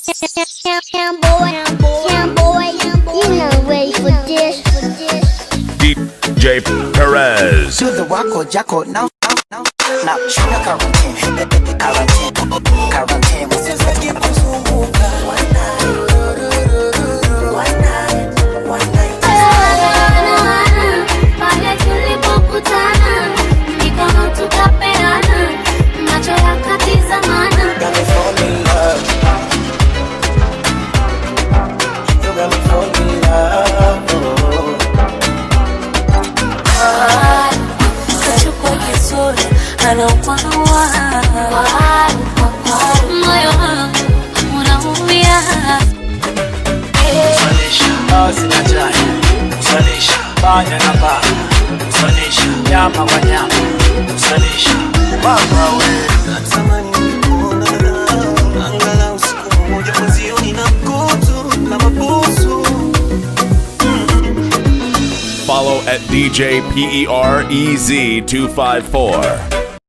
You know ready for this. DJ Perez. To the wako jacko now. Now shuna quarantine usizake kuzunguka pale tulipokutana mikono tukapeana macho yakatizamana. Got me fall in love. You got me fall in love. Kachukua kizuri anaumwa moyo wangu unaumia. Usalisha sina jaya. Usalisha banya na baya. Usalisha nyama kwa nyama. Usalisha mama we. Natamani nikuona angalau siku moja mwenzioni na kutu na mabusu. Follow at DJ PEREZ254.